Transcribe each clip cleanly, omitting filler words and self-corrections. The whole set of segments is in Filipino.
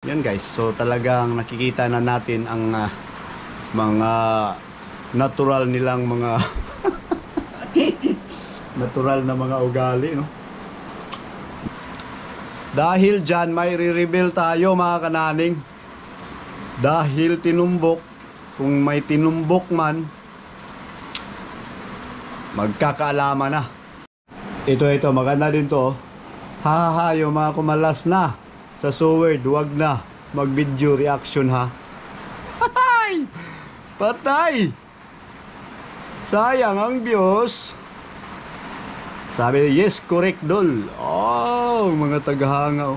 Yan guys, so talagang nakikita na natin ang mga natural nilang mga natural na mga ugali, no? Dahil dyan may re-reveal tayo mga kananing. Dahil tinumbok, kung may tinumbok man, magkakaalaman na. Ito maganda din to. Hahaha, yung mga kumalas na sa Sword, wag na mag-video reaction ha. Hay! Patay! Sayang ang views. Sabi, yes, correct dol. Oh, mga tagahangaw.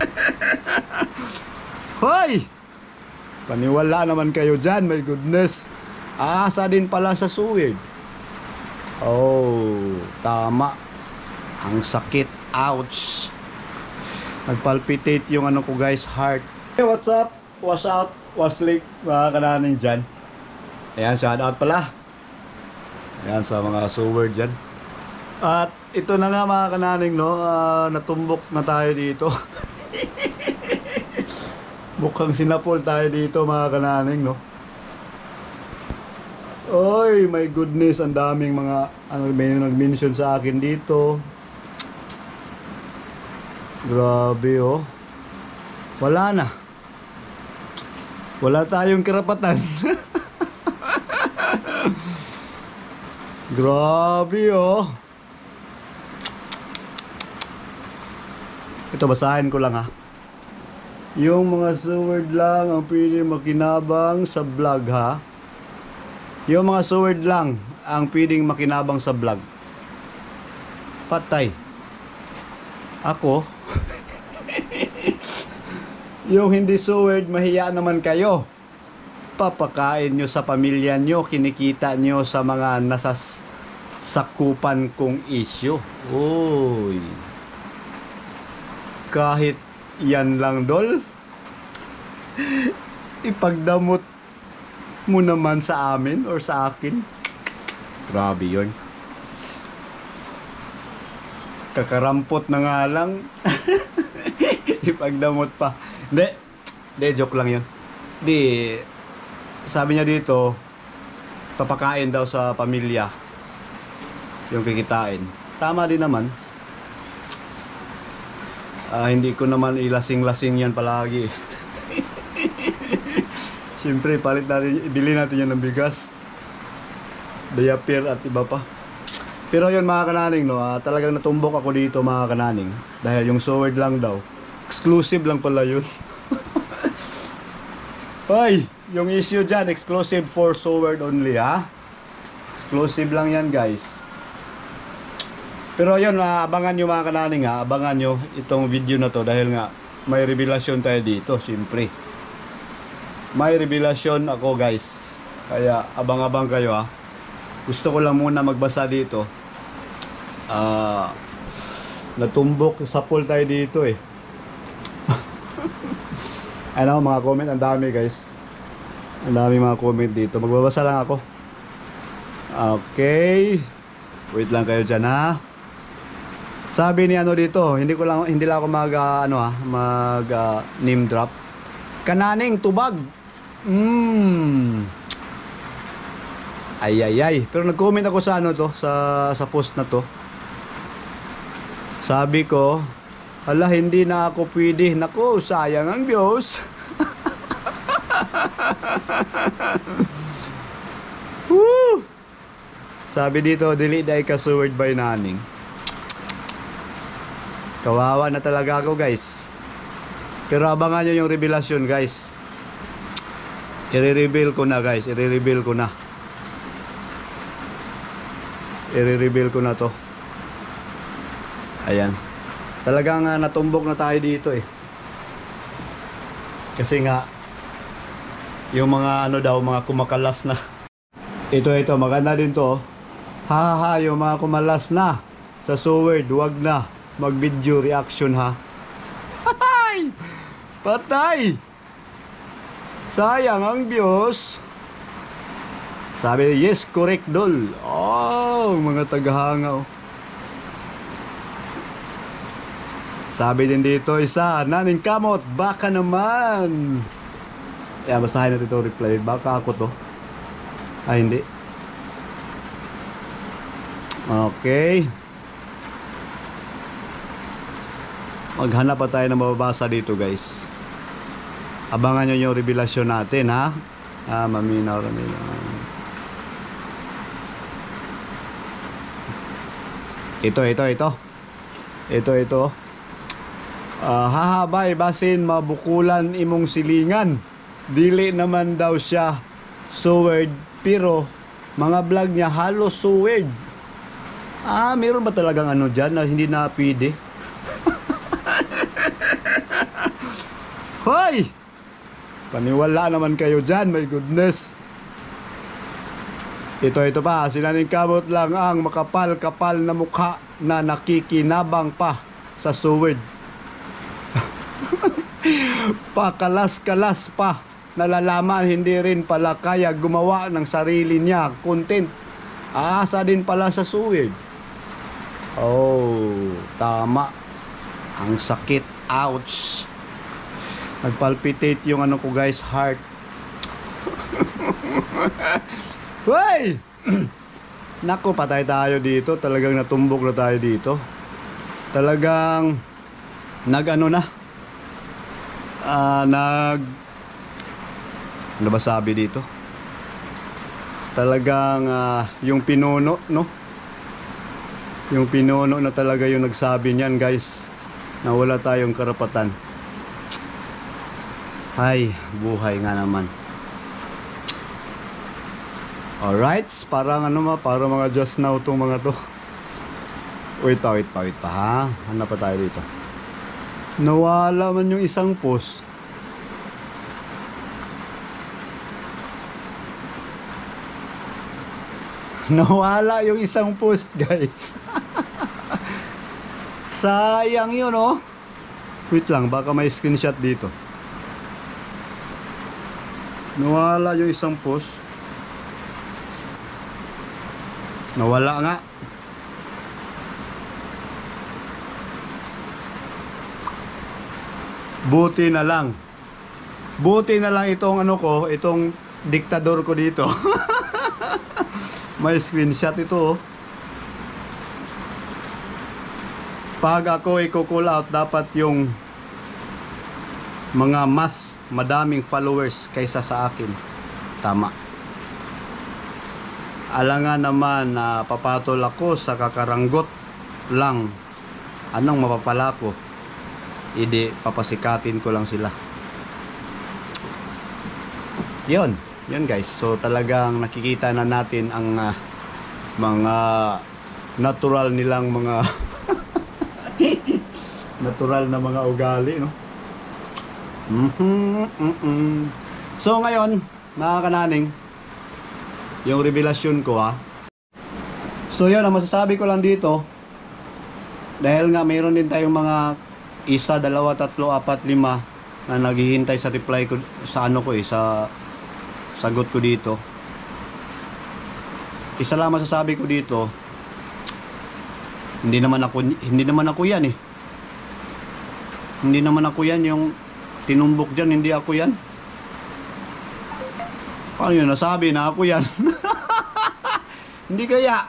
Hoy! Paniwala naman kayo dyan, my goodness. Asa din pala sa Sword. Oh, tama. Ang sakit. Ouch. Nagpalpitate yung ano ko guys, heart. Hey, what's up? What's out? What's late? Mga kananing dyan. Ayan, shout out pala. Ayan sa mga Sword dyan. At ito na nga mga kananing, no? Natumbok na tayo dito. Mukhang sinapol tayo dito mga kananing, no? Oy, my goodness, ang daming mga may nag-mention sa akin dito. Grabe oh. Wala na. Wala tayong karapatan. Grabe oh. Ito basahin ko lang ha. Yung mga Sword lang ang pwede makinabang sa vlog ha. Yung mga Sword lang ang pwedeng makinabang sa vlog. Patay. Ako. Yung hindi Sword, mahiya naman kayo. Papakain nyo sa pamilya nyo, kinikita nyo sa mga nasasakupan kong issue. Uy. Kahit yan lang dol. Ipagdamot mo naman sa amin or sa akin. Grabe yun. Kakarampot na nga lang. Ipagdamot pa. Hindi, joke lang yun. Hindi, sabi niya dito, papakain daw sa pamilya yung kikitain. Tama din naman. Hindi ko naman ilasing-lasing yan palagi. Siyempre, palit natin, ibili natin yan ng bigas, diaper at iba pa. Pero yun mga kananing, no, talagang natumbok ako dito mga kananing. Dahil yung Sword lang daw, exclusive lang pala yun. Hoy, yung issue dyan, exclusive for Sword only ha. Exclusive lang yan guys. Pero yun, abangan nyo mga kananing ha. Abangan nyo itong video na to dahil nga may revelasyon tayo dito, siyempre. May revelasyon ako guys. Kaya abang-abang kayo ha. Gusto ko lang muna magbasa dito. Natumbok sa pool tayo dito eh. Ano mga comment, ang dami guys. Ang dami mga comment dito. Magbabasa lang ako. Okay. Wait lang kayo dyan ha. Sabi ni ano dito, hindi lang ako mag name drop. Kananing tubag. Ay. Pero nag-comment ako sa ano to, sa post na to. Sabi ko, ala hindi na ako pwede. Naku, sayang ang views. Woo! Sabi dito, delete ay ka-Sword by naning. Kawawa na talaga ako guys. Pero abangan nyo yung revelasyon guys. I-reveal ko na guys. I-reveal ko na. I-reveal ko na to. Ayan. Talagang natumbok na tayo dito eh. Kasi nga yung mga ano daw, mga kumakalas na. Ito maganda din to. Hahaha, yung mga kumalas na sa Sword, wag na mag-video reaction ha. Hay! Patay! Sayang ang views. Sabi, yes, correct dol. Oh, mga tagahangaw. Sabi din dito isa, naning kamot, baka naman. Basahin natin ito reply. Baka ako to. Ay, hindi. Okay. Maghanap pa tayo ng mababasa dito, guys. Abangan nyo yung revelasyon natin, ha? Maminaw. Ito. Hahabay basin mabukulan imong silingan. Dili naman daw siya suword, pero mga vlog niya halos suword. Meron ba talagang ano dyan na hindi na pwede? Hoy! Paniwala naman kayo dyan, my goodness. Ito pa, sinaning kamot lang ang makapal-kapal na mukha na nakikinabang pa sa suword. Pakalas-kalas pa, nalalaman hindi rin pala kaya gumawa ng sarili niya content. Aasa din pala sa suword. Oh, tama. Ang sakit. Ouch. Nagpalpitate yung ano ko, guys, heart. Hoy! Naku, patay tayo dito. Talagang natumbok na tayo dito. Talagang ano ba sabi dito? Talagang yung pinuno, no? Yung pinuno na talaga yung nagsabi niyan, guys, na wala tayong karapatan. Ay, buhay nga naman. Alright, parang parang mga just now tong mga to. Wait pa ha. Hanap pa tayo dito. Nawala man yung isang post. Nawala yung isang post, guys. Sayang yun, oh. Wait lang, baka may screenshot dito. Nawala yung isang post. Nawala nga. Buti na lang itong itong diktador ko dito. May screenshot ito, oh. Pag ako i-call out, dapat yung mga mas madaming followers kaysa sa akin. Tama. Alangan naman na papatol ako sa kakaranggot lang. Anong mapapala ko? Hindi, papasikatin ko lang sila. Yun guys. So talagang nakikita na natin ang mga natural nilang mga natural na mga ugali, no? So ngayon, mga kananing, yung revelasyon ko, ha. So yun, ang masasabi ko lang dito, dahil nga mayroon din tayong mga 1, 2, 3, 4, 5 na naghihintay sa reply ko sa sa sagot ko dito. Isa lang masasabi ko dito, hindi naman ako yan, eh. Hindi naman ako yan, yung tinumbok dyan, hindi ako yan. Paano yun nasabi na ako yan? Hindi kaya.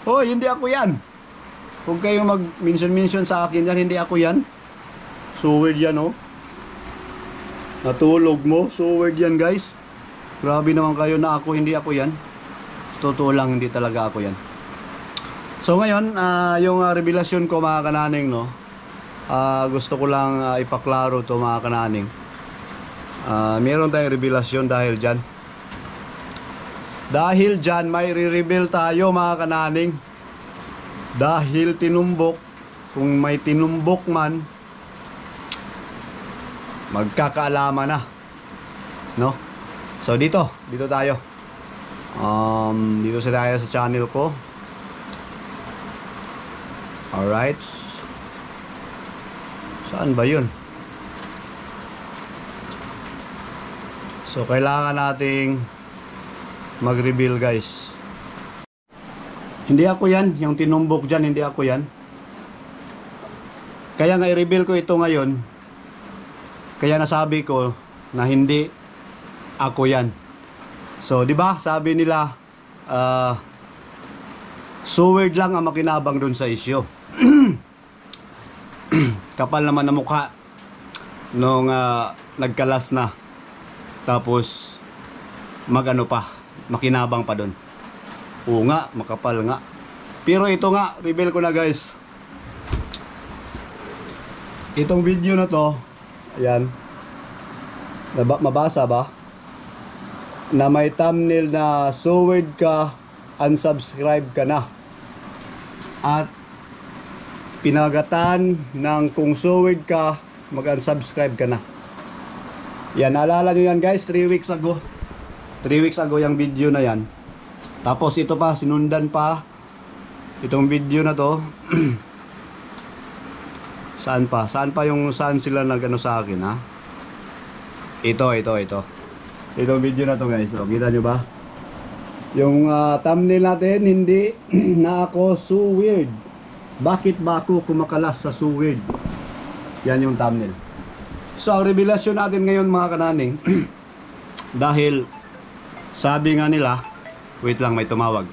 Hoy, hindi ako yan. Huwag kayo mag-mention sa akin yan, hindi ako yan. So weird yan, oh. Natulog mo, so weird yan, guys. Grabe naman kayo na hindi ako yan. Totoo lang, hindi talaga ako yan. So ngayon, yung revelasyon ko, mga kananing, no, gusto ko lang ipaklaro to, mga kananing. Meron tayong revelasyon dahil dyan. Dahil dyan, may re-reveal tayo, mga kananing. Dahil tinumbok, kung may tinumbok man, magkakaalaman na, no? So dito tayo. Dito tayo sa channel ko. Alright. Saan ba yun? So kailangan nating mag-reveal, guys. Hindi ako yan. Yung tinumbok dyan, hindi ako yan. Kaya nga i-reveal ko ito ngayon. Kaya nasabi ko na hindi ako yan. So, di ba? Sabi nila, suword lang ang makinabang dun sa isyo. Kapal naman na mukha nung nagkalas na. Tapos, magano pa, makinabang pa dun. Oo nga, makapal nga. Pero ito nga, reveal ko na guys. Itong video na to, ayan, mabasa ba? Na may thumbnail na suword ka, unsubscribe ka na. At pinagatan ng kung suword ka, mag-unsubscribe ka na. Yan, naalala nyo yan guys, 3 weeks ago. 3 weeks ago yung video na yan. Tapos ito pa, sinundan pa itong video na to. Saan pa? Saan pa yung saan sila nagano sa akin, ha? Ito. Itong video na to guys. O, kita nyo ba? Yung thumbnail natin, hindi na ako suword. Bakit ba ako kumakalas sa suword? Yan yung thumbnail. So, ang revelasyon natin ngayon mga kananing, dahil sabi nga nila, wait lang, may tumawag.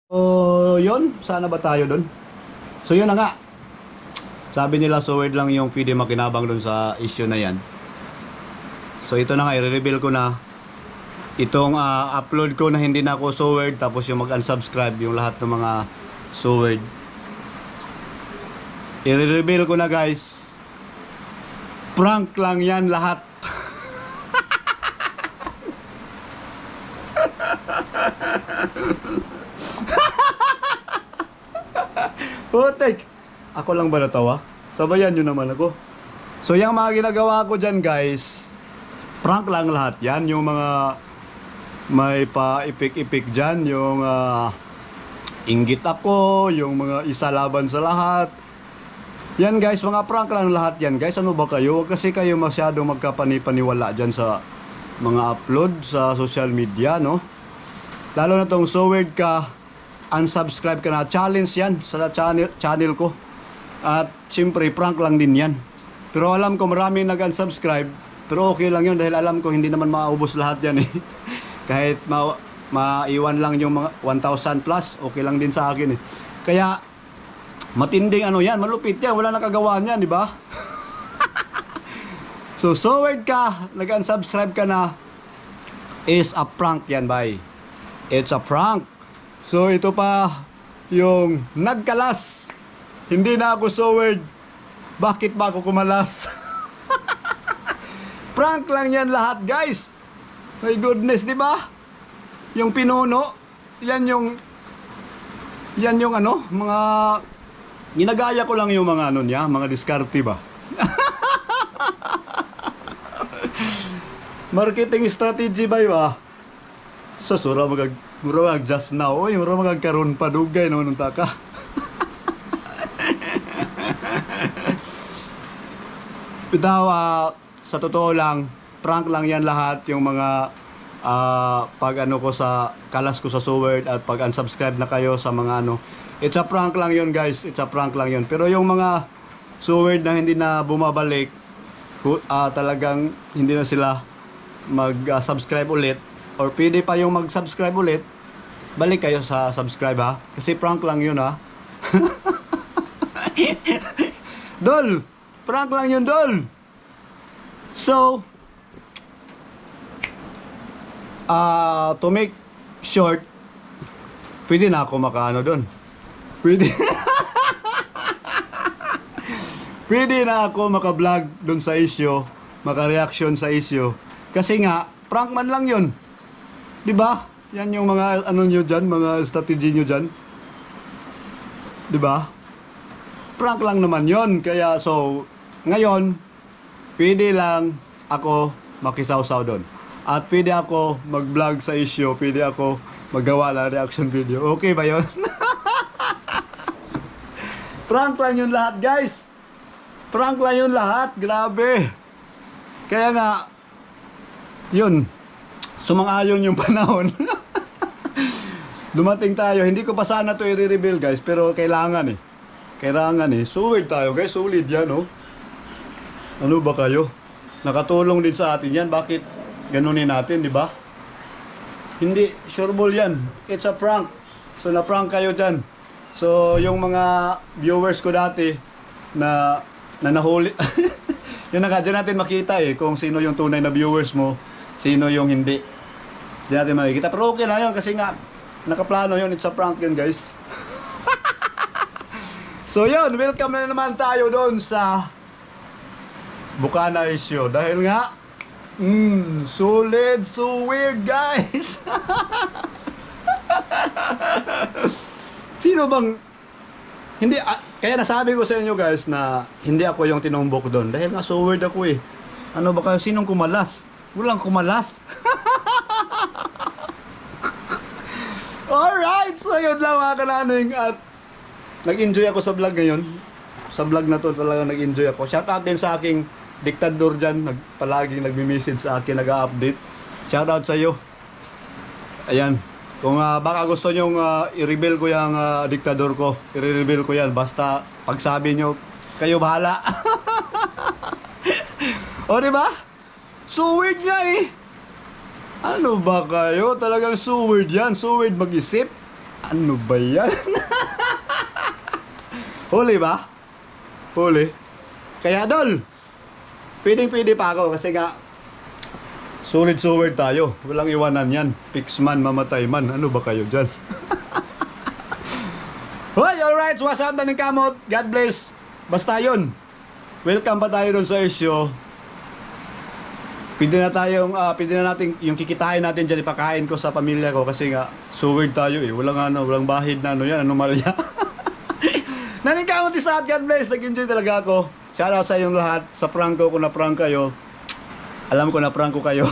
So, yun, sana ba tayo dun? So, yun na nga. Sabi nila, suword lang yung pwede makinabang dun sa issue na yan. So, ito na nga, i-reveal ko na itong upload ko na hindi na ako suword, tapos yung mag-unsubscribe yung lahat ng mga suword. I-reveal ko na guys, prank lang yan lahat. Putik, ako lang ba natawa? Sabayan nyo naman ako. So yung mga ginagawa ko dyan guys, prank lang lahat yan. Yung mga may pa-ipik-ipik dyan, yung inggit ako, yung mga isa laban sa lahat. Yan guys, mga prank lang lahat yan guys. Ano ba kayo? Huwag kasi kayo masyadong magkapanipaniwala dyan sa mga upload sa social media, no? Lalo na tong suword ka, unsubscribe ka na. Challenge yan sa channel ko. At siyempre, prank lang din yan. Pero alam ko marami nag-unsubscribe. Pero okay lang yun dahil alam ko hindi naman maubos lahat yan eh. Kahit maiwan lang yung mga 1,000 plus, okay lang din sa akin eh. Kaya, matinding ano yan, malupit yan, wala nakagawa niyan, di ba? So, suword ka, nag-unsubscribe ka na, is a prank yan, bye. It's a prank. So, ito pa, yung nagkalas. Hindi na ako suword. Bakit ba ako kumalas? Prank lang yan lahat, guys. My goodness, di ba? Yung pinuno, yan yung ano, mga ginagaya ko lang yung mga ano niya, mga diskarte ba? Marketing strategy ba yun ah? So, sura mag just now, oy, mura magkaroon pa dugay naman ng taka. Bitaw, sa totoo lang, prank lang yan lahat, yung mga pag ano ko sa kalas ko sa suword at pag unsubscribe na kayo sa mga ano, it's a prank lang yun guys, it's a prank lang yun. Pero yung mga suword na hindi na bumabalik, talagang hindi na sila mag-subscribe ulit, or pwede pa yung mag-subscribe ulit, balik kayo sa subscribe ha, kasi prank lang yun ha. Dol, prank lang yun dol. So to make short, pwede na ako makaano doon. Pwede. Pwede na ako maka-vlog doon sa issue, maka-reaction sa issue. Kasi nga, prank man lang yun. Diba? Yan yung mga ano nyo dyan, mga strategy nyo dyan. Diba? Prank lang naman yun. Kaya so, ngayon, pwede lang ako makisawsaw doon. At pwede ako mag-vlog sa issue, pwede ako magawa ng reaction video. Okay ba yun? Prank lang yun lahat guys. Prank lang yun lahat. Grabe. Kaya nga, yun, sumang-ayon yung panahon. Dumating tayo. Hindi ko pa sana to i-reveal guys, pero kailangan eh. Kailangan eh. Suwid tayo guys. Solid yan oh. Ano ba kayo? Nakatulong din sa atin yan. Bakit ganunin natin, di ba? Hindi. Sure ball yan. It's a prank. So na-prank kayo dyan. So yung mga viewers ko dati na nahuli. Yun na nga. Dyan natin makita eh. Kung sino yung tunay na viewers mo. Sino yung hindi. Dyan natin makikita. Pero okay lang yun. Kasi nga nakaplano yun. It's a prank yun guys. So yun, welcome na naman tayo doon sa Bukana Issue. Dahil nga, solid, so weird guys. Sino bang, hindi, kaya nasabi ko sa inyo guys na hindi ako yung tinumbok doon. Dahil nga so weird ako eh. Ano ba kayo, sinong kumalas? Walang kumalas. Alright, so yun lang mga kananing at nag-enjoy ako sa vlog ngayon. Sa vlog na to talaga nag-enjoy ako. Shoutout din sa aking diktador dyan. Palaging nagme-message sa akin, nag-update. Shoutout sa iyo. Ayan. Kung baka gusto nyong i-reveal ko yung diktador ko, i-reveal ko yan. Basta pagsabi nyo, kayo bahala. O diba? So weird nga eh. Ano ba kayo? Talagang so weird yan. So weird mag-isip. Ano ba yan? Huli ba? Huli. Kaya dol, pwede pa ako kasi nga solid suword tayo. Walang iwanan yan. Fix man, mamatay man. Ano ba kayo dyan? Hoy, alright. So what's up na ng kamot? God bless. Basta yun. Welcome pa tayo dun sa issue. Pwede na natin yung kikitain natin dyan ipakain ko sa pamilya ko kasi nga suword tayo eh. Walang bahid na ano yan. Anomalya. Naningkamot isa at God bless. Nag-enjoy talaga ako. Shoutout sa inyong lahat. Sa prank ko, kung na-prank kayo. Alam ko na prank ko kayo.